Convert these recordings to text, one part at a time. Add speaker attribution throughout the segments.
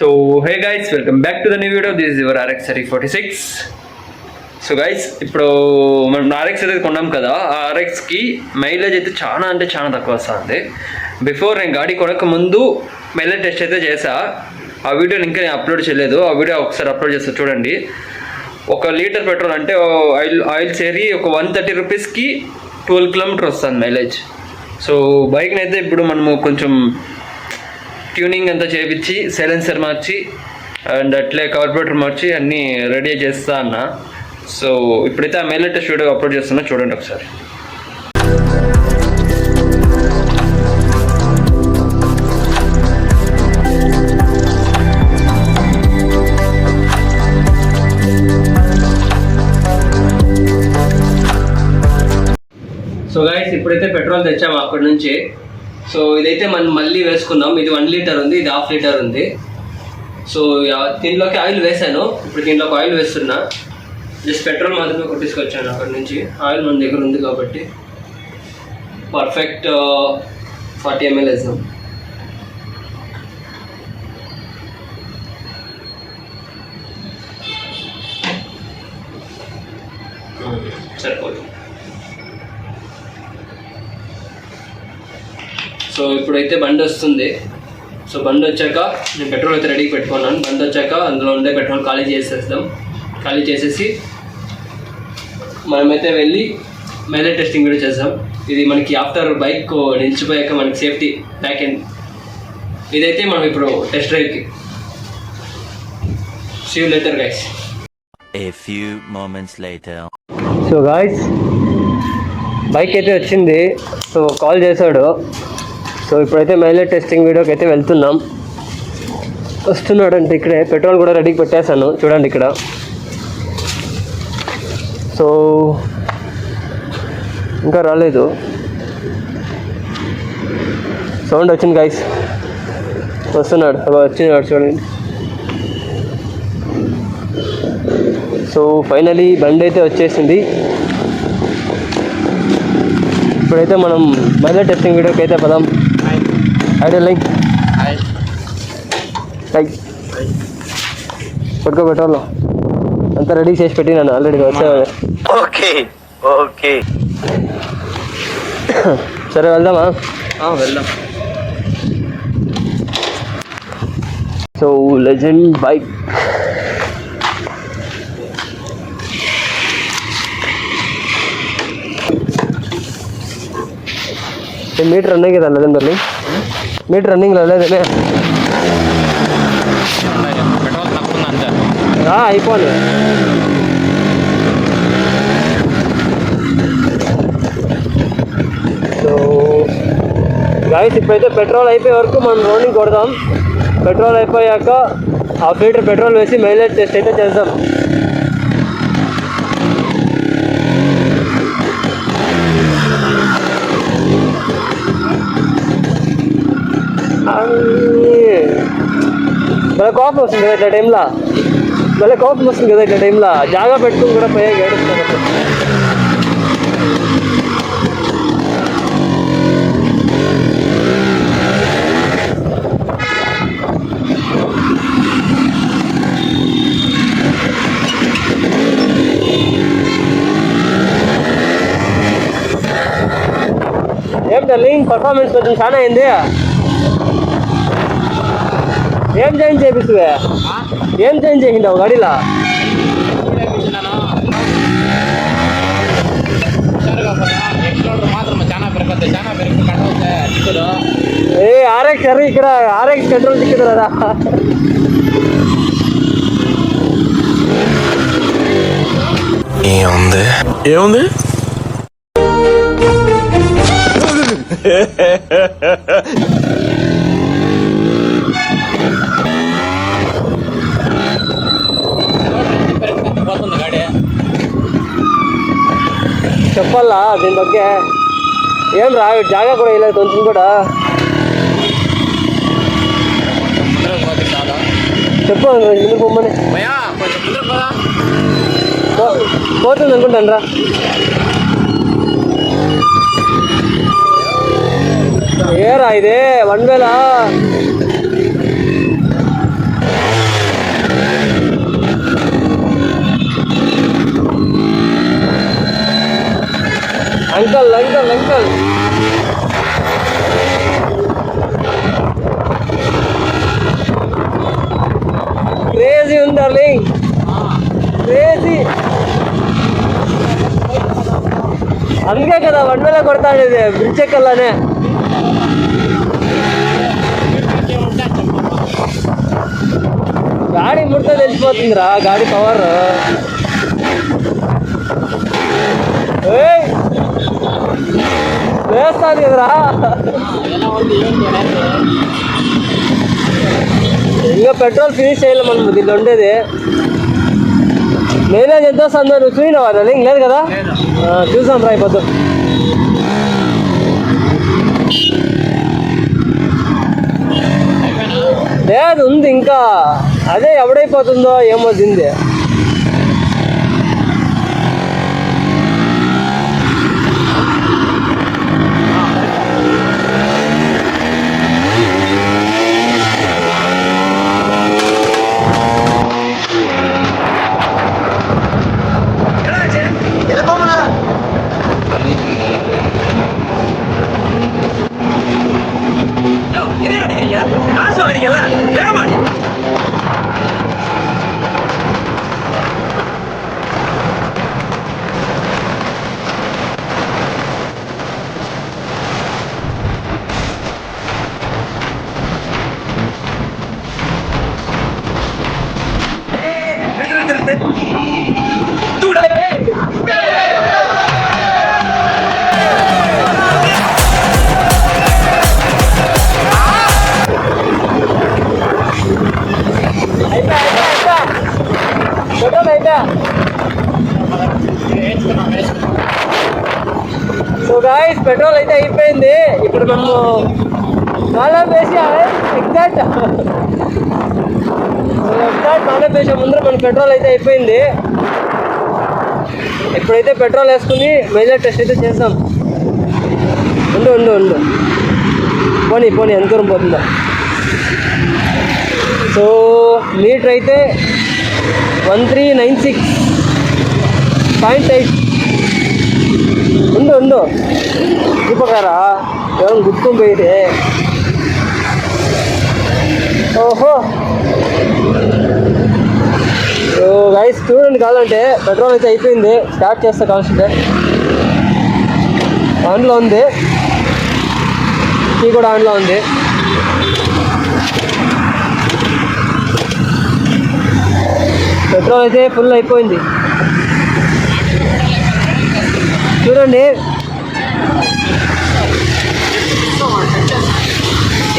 Speaker 1: So hey guys, welcome back to the new video. This is your RX 46. So guys ఇప్పుడు మనం RX అయితే కొన్నాం కదా, ఆ ఆర్ఎక్స్కి మైలేజ్ అయితే చాలా అంటే చాలా తక్కువ వస్తుంది. బిఫోర్ నేను గాడి కొనక ముందు మైలేజ్ టెస్ట్ అయితే చేసా. ఆ వీడియోని ఇంకా నేను అప్లోడ్ చేయలేదు. ఆ వీడియో ఒకసారి అప్లోడ్ చేస్తా చూడండి. 1 లీటర్ పెట్రోల్ అంటే ఆయిల్ చేరి ఒక 130 రూపీస్కి 12 కిలోమీటర్ వస్తుంది మైలేజ్. సో బైక్ని అయితే ఇప్పుడు మనము కొంచెం ట్యూనింగ్ అంతా చేయించి సైలెన్సర్ మార్చి అండ్ అట్లే కార్బొరేటర్ మార్చి అన్నీ రెడీ చేస్తా అన్న. సో ఇప్పుడైతే ఆ మైలేజ్ టెస్ట్ వీడియో అప్లోడ్ చేస్తున్నా, చూడండి ఒకసారి. సో గైస్ ఇప్పుడైతే పెట్రోల్ తెచ్చాము అక్కడి నుంచి. సో ఇదైతే మనం మళ్ళీ వేసుకుందాం. ఇది 1 లీటర్ ఉంది, ఇది 1/2 లీటర్ ఉంది. సో దీంట్లోకి ఆయిల్ వేసాను. ఇప్పుడు దీంట్లోకి ఆయిల్ వేస్తున్నా. జస్ట్ పెట్రోల్ మాత్రమే కొట్టించుకొచ్చాను అక్కడి నుంచి. ఆయిల్ మన దగ్గర ఉంది కాబట్టి పర్ఫెక్ట్ 40 ml వేసాం. సరిపోతుంది. సో ఇప్పుడైతే బండి వస్తుంది. సో బండి వచ్చాక నేను పెట్రోల్ అయితే రెడీకి పెట్టుకున్నాను. బండి వచ్చాక అందులో ఉండే పెట్రోల్ ఖాళీ చేసేస్తాం. ఖాళీ చేసేసి మనమైతే వెళ్ళి మైలేజ్ టెస్టింగ్ కూడా చేద్దాం. ఇది మనకి ఆఫ్టర్ బైక్ నిలిచిపోయాక మనకి సేఫ్టీ బ్యాక్ ఎండ్. ఇదైతే మనం ఇప్పుడు టెస్ట్ డ్రైవ్కి. See you later guys.
Speaker 2: A few moments later.
Speaker 1: So guys bike అయితే వచ్చింది. సో కాల్ చేశాడు. సో ఇప్పుడైతే మైలేజ్ టెస్టింగ్ వీడియోకి అయితే వెళ్తున్నాం. వస్తున్నాడంటే ఇక్కడే పెట్రోల్ కూడా రెడీకి పెట్టేశాను, చూడండి ఇక్కడ. సో ఇంకా రాలేదు. సౌండ్ వచ్చింది గైస్, వస్తున్నాడు. వచ్చినాడు చూడండి. సో ఫైనలీ బండి అయితే వచ్చేసింది. ఇప్పుడైతే మనం మైలేజ్ టెస్టింగ్ వీడియోకి అయితే పదాం. ఐడియా లైక్ పట్టుకో, పెట్రోల్ అంతా రెడీ చేసి పెట్టినాను ఆల్రెడీ. వచ్చాను.
Speaker 2: ఓకే ఓకే
Speaker 1: సరే వెళ్దామా?
Speaker 2: వెళ్దాం.
Speaker 1: So legend bike. Meter running కదా లేదండి, మళ్ళీ మీటర్ రన్నింగ్ లేదేనే అయిపోను. సో గాయస్ ఇప్పుడైతే పెట్రోల్ అయిపోయే వరకు మనం రౌండింగ్ కొడదాం. పెట్రోల్ అయిపోయాక 1/2 లీటర్ పెట్రోల్ వేసి మైలేజ్ టెస్ట్ అయితే చేద్దాం. భలే కోపం వస్తుంది కదా ఇట్లా టైంలో. భలే కోపం వస్తుంది కదా ఇట్లా టైంలో. జాగా పెట్టుకుని కూడా పోయే ఏడుస్తాను. ఏం డార్లింగ్ పర్ఫార్మెన్స్ కొంచెం చాలా అయింది. ఏం చేంజ్ చేపిస్తువే? ఏం చేంజ్ చేసిండావు గాడిలా? ఏ ఆర్ఎక్స్ సరే, ఇక్కడ ఆర్ఎక్స్ కంట్రోల్ చిక్కుదు కదా.
Speaker 2: ఏముంది ఏముంది
Speaker 1: చెప్పాలా దీని ಬಗ್ಗೆ? ఏం రా జాగా కూడా వేయలేదు కొంచెం కూడా. చెప్పు ముందుకు పొమ్మని. పోతుంది అనుకుంటాను రా. ఏరా ఇదే 1 వేలా అంకల్ అంకల్ అంకల్ క్రేజీ ఉంది డార్లింగ్, క్రేజీ. అందుకే కదా వన్వేలో కొడతాడు ఇది బ్రిడ్జ్ ఎక్కల్లానే. గాడి ముడితే తెలిసిపోతుందిరా గాడి పవర్. వేస్తాను కదరా, ఇంకా పెట్రోల్ ఫినిష్ చేయాలి మనం దీంట్లో ఉండేది. మైలేజ్ ఎంత వస్తుందో నువ్వు చూసినావా? రన్నింగ్ లేదు కదా, చూసాం రా పొద్దు. లేదు ఉంది ఇంకా, అదే ఎవడైపోతుందో ఏమో దీంది. సో గాయ్స్ పెట్రోల్ అయితే అయిపోయింది. ఇప్పుడు మేము నాలుగు వేసి ఎగ్జాక్ట్ నాలుగు వేసే ముందర మన పెట్రోల్ అయితే అయిపోయింది. ఇప్పుడైతే పెట్రోల్ వేసుకుని మేజర్ టెస్ట్ అయితే చేస్తాం. ఉండు ఉండు ఉండు పోనీ పోనీ ఎంత దూరం పోతుందా. సో లీటర్ అయితే 1396.8. ఉండు ఉండు చూపగారా ఏమైనా గుర్తుకొని పోయితే. ఓహో సో గైస్ చూడండి, కావాలంటే పెట్రోల్ అయితే అయిపోయింది. స్టార్ట్ చేస్తా కావాల్సిందే. ఆన్లో ఉంది, కీ కూడా ఆన్లో ఉంది. పెట్రోల్ అయితే ఫుల్ అయిపోయింది చూడండి.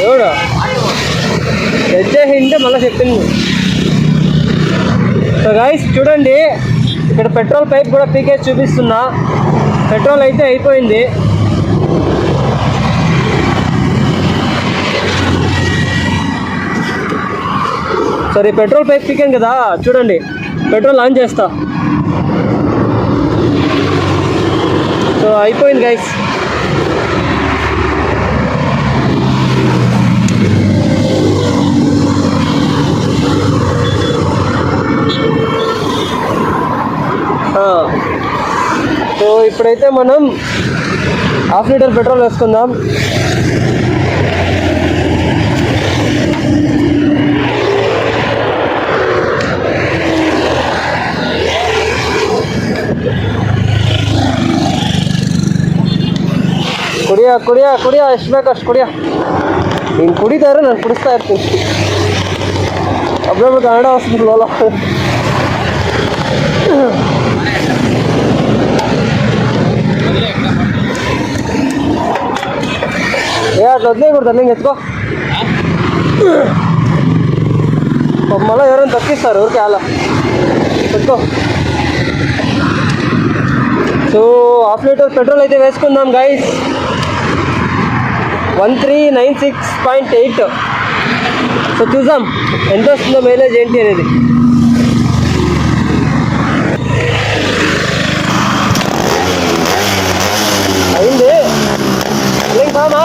Speaker 1: ఎవడు తెచ్చేసింటే మళ్ళీ చెప్పింది. సో గైస్ చూడండి, ఇక్కడ పెట్రోల్ పైప్ కూడా పీకేసి చూపిస్తున్నా. పెట్రోల్ అయితే అయిపోయింది. సరే పెట్రోల్ పైప్ పీకాను కదా, చూడండి పెట్రోల్ ఆన్ చేస్తా. సో అయిపోయింది గైస్. సో ఇప్పుడైతే మనం 1/2 లీటర్ పెట్రోల్ వేసుకుందాం. ಕುಡಿಯ ಕುಡಿಯ ಕುಡಿಯ ಎಷ್ಟು ಬೇಕು ಅಷ್ಟು ಕುಡಿಯ. ನೀನು ಕುಡಿತಾರೆ, ನಾನು ಕುಡಿಸ್ತಾ ಇರ್ತೀನಿ. ಅಬ್ಬರೊಬ್ಬರು ಕನ್ನಡ ವస్తుందిಲ್ಲ. అట్లా వదిలే కొడతాను నేను ఎత్తుకో. మళ్ళీ ఎవరైనా తక్కిస్తారు ఊరికి అలా పెట్టుకో. సో 1/2 లీటర్ పెట్రోల్ అయితే వేసుకుందాం గైస్. 1396.8. సో చూద్దాం ఎంత వస్తుందో మైలేజ్ ఏంటి అనేది. అయింది బామా.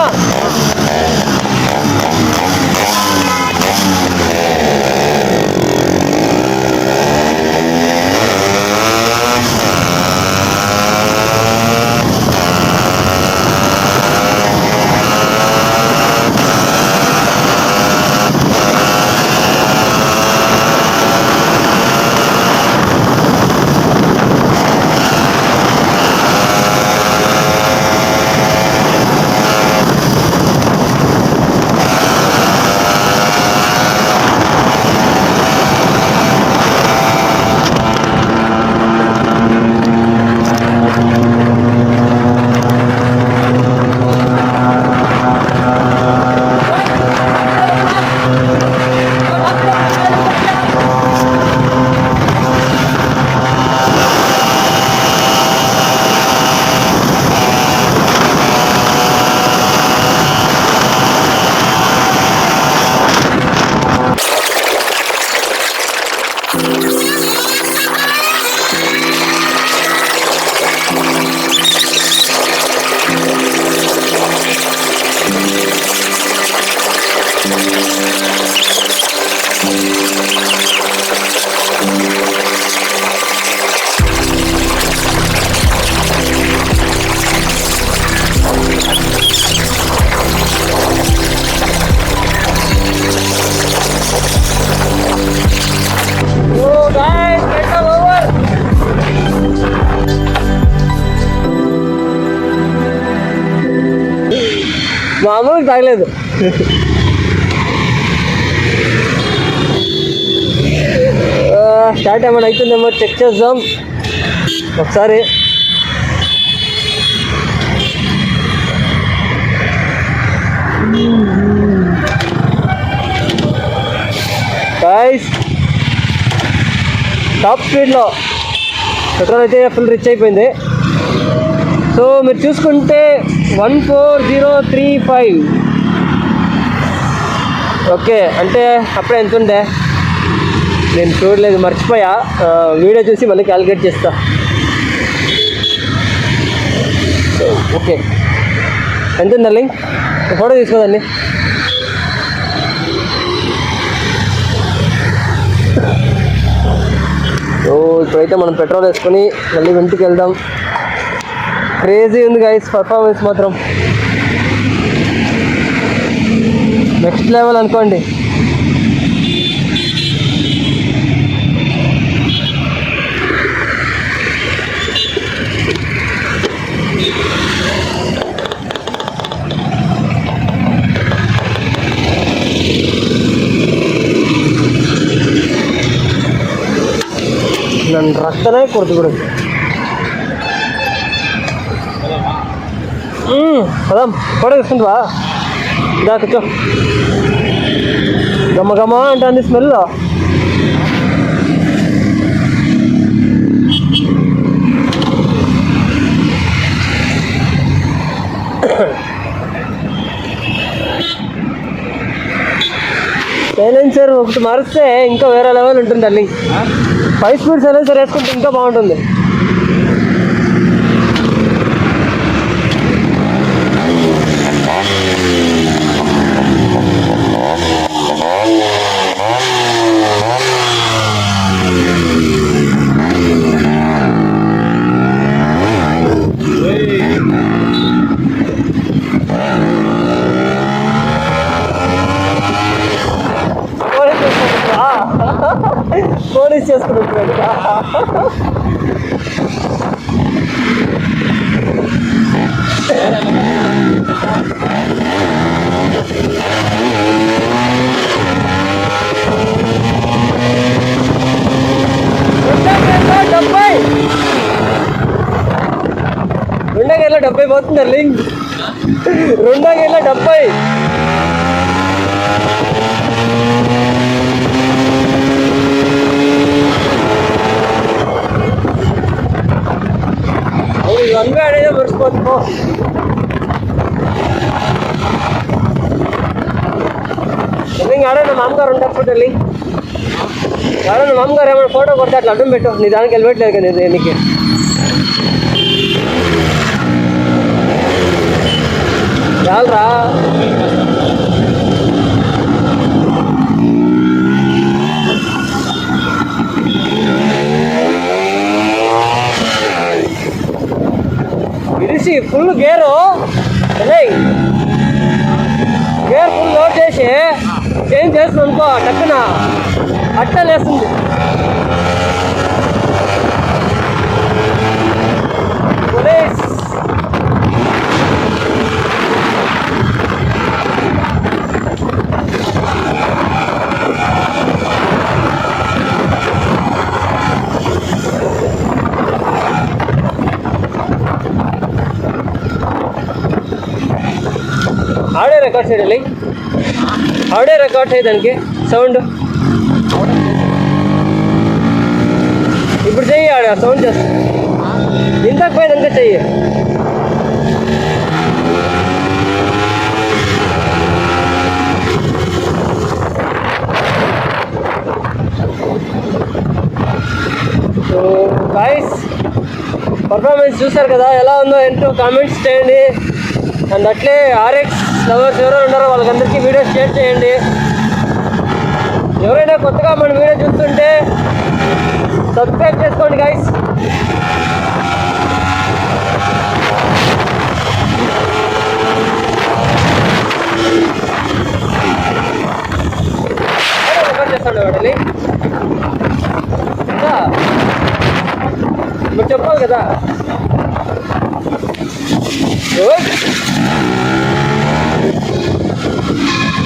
Speaker 3: తాగలేదు. స్టార్ట్ ఏమైనా అవుతుందేమో చెక్ చేద్దాం ఒకసారి. గైస్ టాప్ స్పీడ్లో పెట్రోల్ అయితే ఫుల్ రిచ్ అయిపోయింది. సో మీరు చూసుకుంటే 14035. ఓకే, అంటే అప్పుడే ఎంత ఉండే నేను చూడలేదు, మర్చిపోయా. వీడియో చూసి మళ్ళీ క్యాలిక్యులేట్ చేస్తా. ఓకే, ఎంత ఉందండి? ఫోటో తీసుకోదండి. సో ఇప్పుడైతే మనం పెట్రోల్ వేసుకొని మళ్ళీ ఇంటికి వెళ్దాం. క్రేజీ ఉంది గైస్, పర్ఫార్మెన్స్ మాత్రం నెక్స్ట్ లెవెల్ అనుకోండి. ನನ್ನ ರಕ್ತನೇ ಕೊಡ್ತು ಬಿಡು. అదాం ఫోటో తీసుకుంటావా? ఇదా కూర్చో. గమ్మ గమ్మ అంటే స్మెల్. సైలెన్సర్ ఒకటి మారిస్తే ఇంకా వేరే లెవెల్ ఉంటుంది అల్లి. 5 స్పీడ్ సైలెన్సర్ వేసుకుంటే ఇంకా బాగుంటుంది. పోలీస్ చేసుకుంటున్నాడు. రెండోగేళ్ళ 70 పోతుంది లింక్. 70. ఇవన్నీ ఆడేదో మర్చిపోతున్నా. ఆడే నా మామగారు ఉంటారు తల్లి. ఆడే నా మామగారు ఏమైనా ఫోటో కొడితే అట్లా అడ్డం పెట్టు. నీ దానికి వెళ్ళబెట్టలేదు కదా దేనికి. చాలరా. ఇరిసి ఫుల్ గేరు ఫుల్ లోడ్ చేసి చేంజ్ చేస్తుంది అనుకో, టక్కున అట్టలేస్తుంది. పోలీస్ ఆడే రికార్డ్ చేయాలి. ఆడే రికార్డ్ చేయడానికి సౌండ్ ఇప్పుడు చెయ్యి. ఆడ సౌండ్ చేస్తా. ఇంతకు పోయినాక చెయ్యి. సో గాయ్స్, పర్ఫార్మెన్స్ చూసారు కదా, ఎలా ఉందో ఏంటో కామెంట్స్ చేయండి. అండ్ అట్లే RX లవర్స్ ఎవరైనా ఉన్నారో వాళ్ళకందరికీ వీడియో షేర్ చేయండి. ఎవరైనా కొత్తగా మన వీడియో చూస్తుంటే సబ్స్క్రైబ్ చేసుకోండి గైస్. రికార్డ్ చేస్తాడు వాడని. మీరు చెప్పాలి కదా.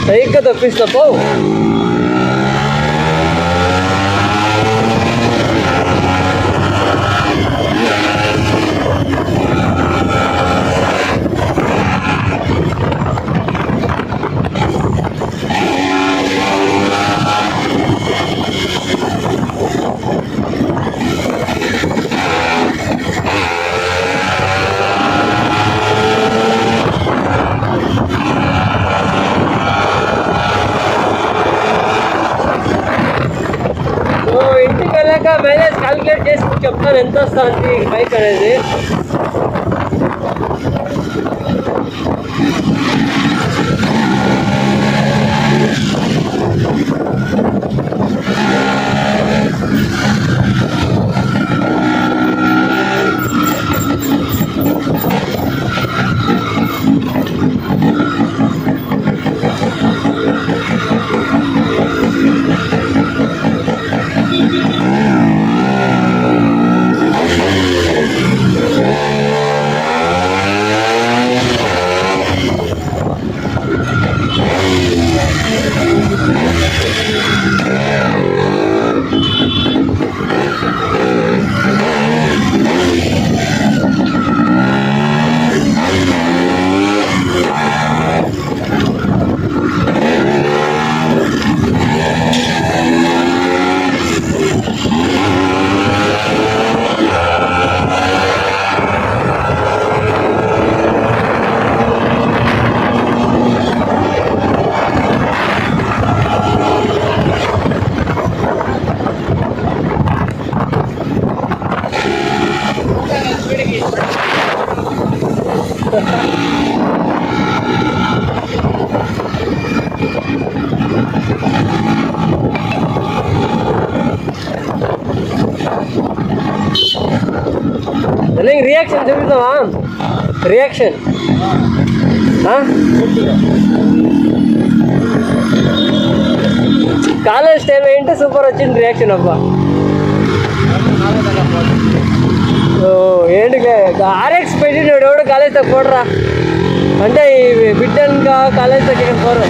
Speaker 3: సరిగ్గా తప్పిస్తా పో. ఇంటికి వెళ్ళాక మైలేజ్ క్యాలిక్యులేట్ చేసి చెప్తాను ఎంత వస్తుంది బైక్ అనేది. రియాక్షన్ చూపిద్దామా? రియాక్షన్ కాలేజ్ టైం ఏంటి సూపర్ వచ్చింది రియాక్షన్ అబ్బా. ఏంటి ఆర్ఎక్స్ పెట్టినాడు ఎవడు కాలేజ్ తగ్గ పోడరా అంటే ఈ బిడ్డన్గా కాలేజ్ తగ్గ పోరు.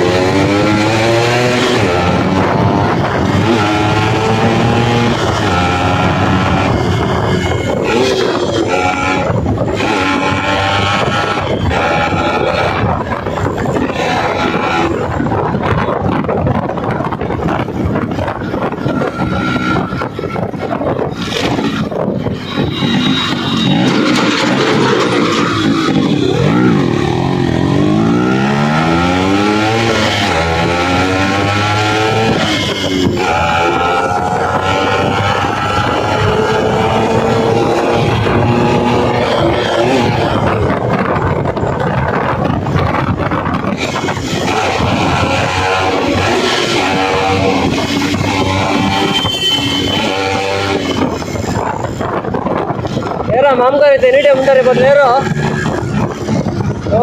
Speaker 3: ఏరా మామగారు అయితే ఎనీ టైం ఉంటారు ఇప్పుడు లేరు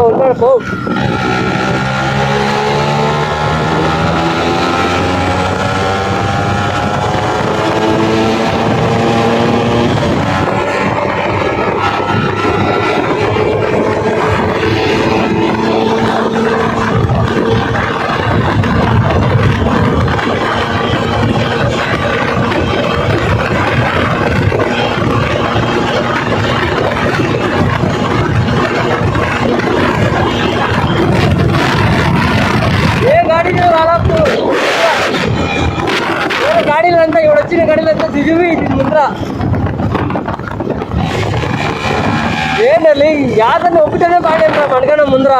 Speaker 3: ఉంటాడు పో. గాడీలంతా ఇప్పుడు వచ్చిన గాడీలంతా దిగువి ముందర ఏంటండి యాదన్ని ఒకటేనే పాడేంట్రా మనకన్నా ముందర.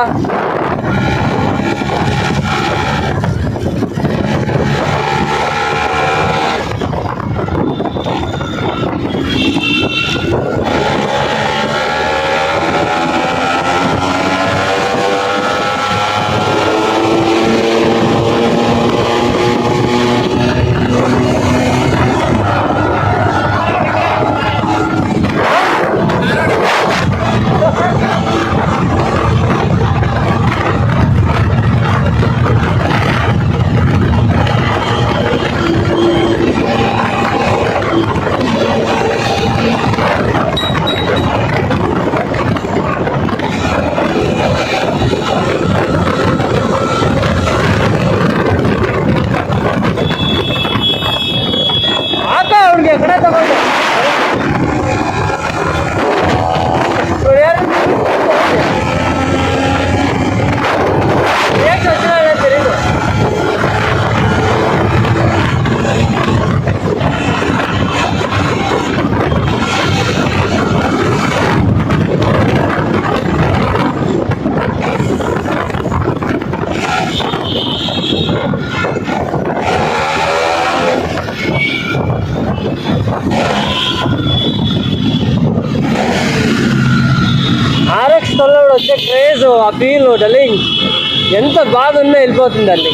Speaker 3: ఆర్ఎక్స్ తొలడు వచ్చే క్రేజ్, ఆ ఫీల్ డలింగ్ ఎంత బాధ ఉన్నా వెళ్ళిపోతుందండి.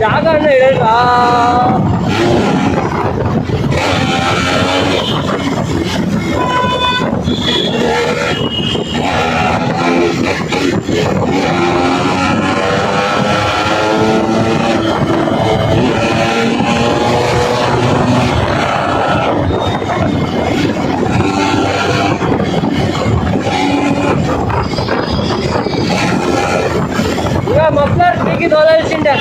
Speaker 3: జాగా అన్న ఇడరా ఇక మఫ్లర్ పీకి తోలాల్సిందే.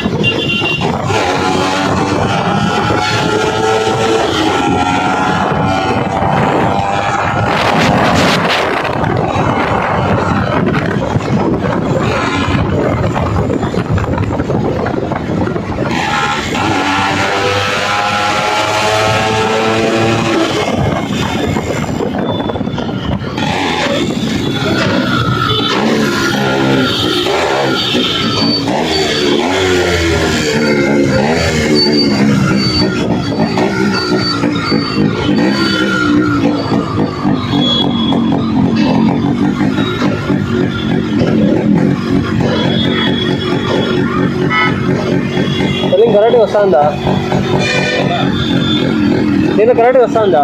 Speaker 3: కరెక్ట్గా వస్తుందా? నేను కరెక్ట్గా వస్తుందా?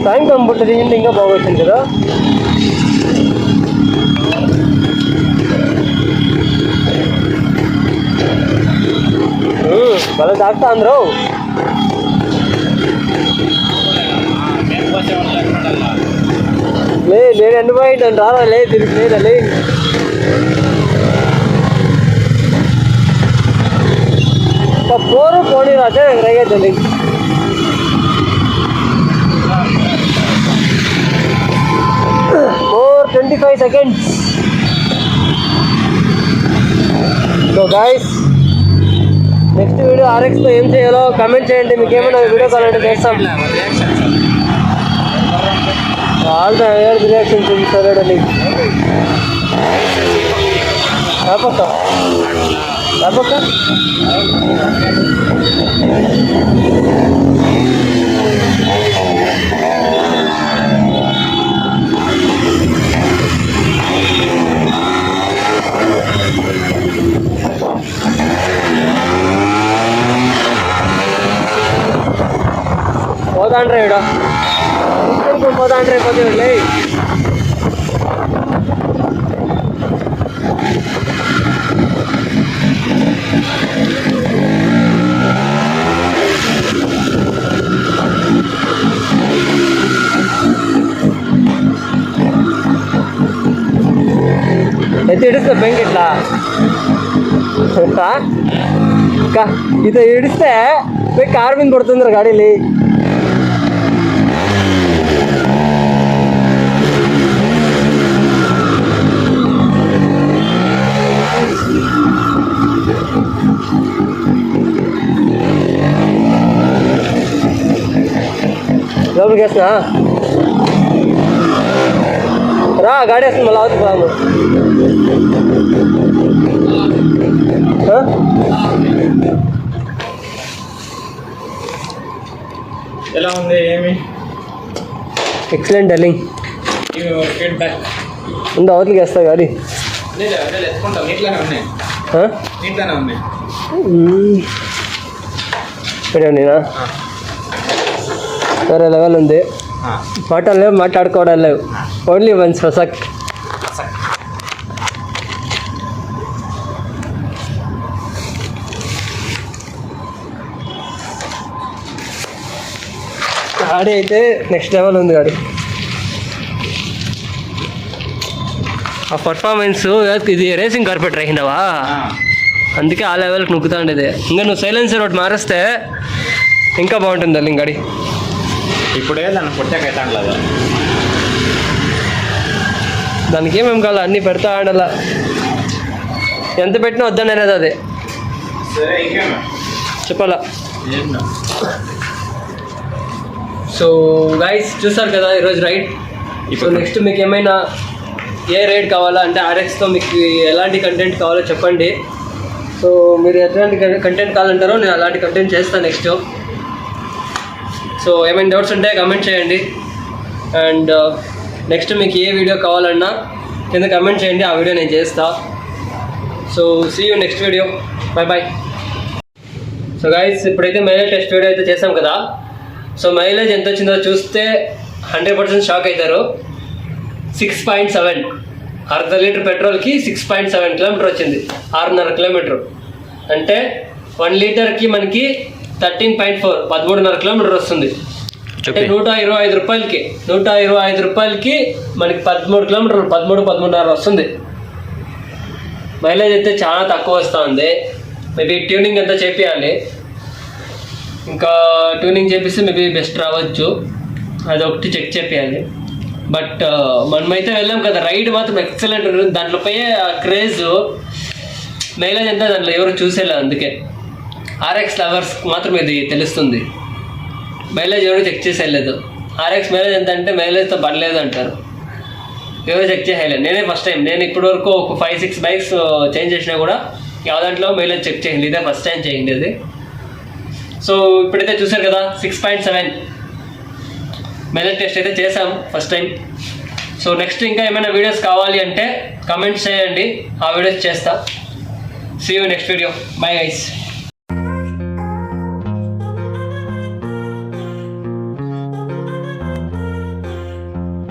Speaker 3: టైం కంప్యూటర్ ఇంకా బాగొచ్చింది కదా. భలే తాకుతా అందరూ. నేను ఎండిపోయింటాను రారా లే తిరిగి లేదలే. పోరు పోనీ రాతే రేగేద్దండి. More 25 seconds. So guys, next video ఆర్ఎక్స్తో ఏం చేయాలో కమెంట్ చేయండి. మీకు ఏమైనా వీడియో కావాలంటే చేస్తాం. ఆల్ ద రియాక్షన్ చూపిస్తారండి. రాపక్క రాపక్క పోతాండ్రా ఇడ పోతాండ్రే పోతే వెళ్ళి. ఎత్తి ఇడిస్తా బెంక్ ఇట్లా ఇది ఇడిస్తే పోయి కారు మీద పడుతుందిరా గాడీలు. లోపలికి వేస్తున్నా రా, గాడి వేస్తుంది మళ్ళీ అవుతుంది బాబు.
Speaker 4: ఎలా ఉంది? ఏమి
Speaker 3: ఎక్సలెంట్ డల్లింగ్
Speaker 4: ఫీడ్బ్యాక్
Speaker 3: ఉంది. అవతలికి వేస్తా గాడి
Speaker 4: నీట్లోనే ఉన్నాయి. నీట్లోనే ఉన్నాయి.
Speaker 3: నేనా వేరే లెవెల్ ఉంది. మాటలు లేవు, మాట్లాడుకోవడం లేవు. ఓన్లీ వన్స్ ఫసక్. गाड़ी అయితే నెక్స్ట్ లెవెల్ ఉంది గాడి. ఆ పర్ఫార్మెన్స్ ఇది రేసింగ్ కార్పెట్ రహిందవా, అందుకే ఆ లెవెల్కి నొక్కుతా ఉండేది. ఇంకా నువ్వు సైలెన్సర్ ఒకటి మారేస్తే ఇంకా బాగుంటుంది డార్లింగ్ గాడి.
Speaker 4: ఇప్పుడే దాన్ని పుట్టాకైతే అంటలేదు.
Speaker 3: దానికి ఏమేమి కావాలో అన్నీ పెడతా ఆడాల. ఎంత పెట్టినా వద్దనేది అదే
Speaker 4: సరే ఇంకేమో
Speaker 3: చెప్పాలా.
Speaker 4: ఏంటో
Speaker 3: సో గైస్ చూసారు కదా ఈరోజు రైడ్. సో నెక్స్ట్ మీకు ఏమైనా ఏ రైడ్ కావాలా అంటే ఆర్ఎక్స్తో మీకు ఎలాంటి కంటెంట్ కావాలో చెప్పండి. సో మీరు ఎలాంటి కంటెంట్ కావాలంటారో నేను అలాంటి కంటెంట్ చేస్తాను నెక్స్ట్. సో ఏమైనా డౌట్స్ ఉంటే కమెంట్ చేయండి. అండ్ నెక్స్ట్ మీకు ఏ వీడియో కావాలన్నా కింద కమెంట్ చేయండి, ఆ వీడియో నేను చేస్తా. So see you next video. Bye bye. So guys ఇప్పుడైతే మైలేజ్ టెస్ట్ వీడియో అయితే చేసాం కదా. సో మైలేజ్ ఎంత వచ్చిందో చూస్తే 100% షాక్ అవుతారు. 6.7 అర్ధ లీటర్ పెట్రోల్కి 6.7 కిలోమీటర్ వచ్చింది. 6.5 కిలోమీటర్ అంటే 1 లీటర్కి మనకి 13.4 13.5 కిలోమీటర్ వస్తుంది. అంటే 125 రూపాయలకి 125 రూపాయలకి మనకి 13 కిలోమీటర్లు 13.5 వస్తుంది. మైలేజ్ అయితే చాలా తక్కువ వస్తుంది. మేబీ ట్యూనింగ్ అంతా చేపియాలి. ఇంకా ట్యూనింగ్ చేపిస్తే మేబీ బెస్ట్ రావచ్చు, అది ఒకటి చెక్ చేపియాలి. బట్ మనమైతే వెళ్ళాం కదా, రైడ్ మాత్రం ఎక్సలెంట్ ఉంటుంది. దాంట్లో పోయే క్రేజ్ మైలేజ్ అంతా దాంట్లో ఎవరు చూసేలా. అందుకే ఆర్ఎక్స్ లవర్స్ మాత్రం ఇది తెలుస్తుంది. మైలేజ్ ఎవరు చెక్ చేసేయలేదు. ఆర్ఎక్స్ మైలేజ్ ఎంత అంటే మైలేజ్తో పడలేదు అంటారు, ఎవరు చెక్ చేయలేదు. నేనే ఫస్ట్ టైం, నేను ఇప్పటి వరకు ఒక 5-6 బైక్స్ చేంజ్ చేసినా కూడా దాంట్లో మైలేజ్ చెక్ చేయండి, ఇదే ఫస్ట్ టైం చేయండి అది. సో ఇప్పుడైతే చూసారు కదా 6.7 మైలేజ్ టెస్ట్ అయితే చేసాం ఫస్ట్ టైం. సో నెక్స్ట్ ఇంకా ఏమైనా వీడియోస్ కావాలి అంటే కమెంట్స్ చేయండి, ఆ వీడియోస్ చేస్తా. See you next video. Bye guys.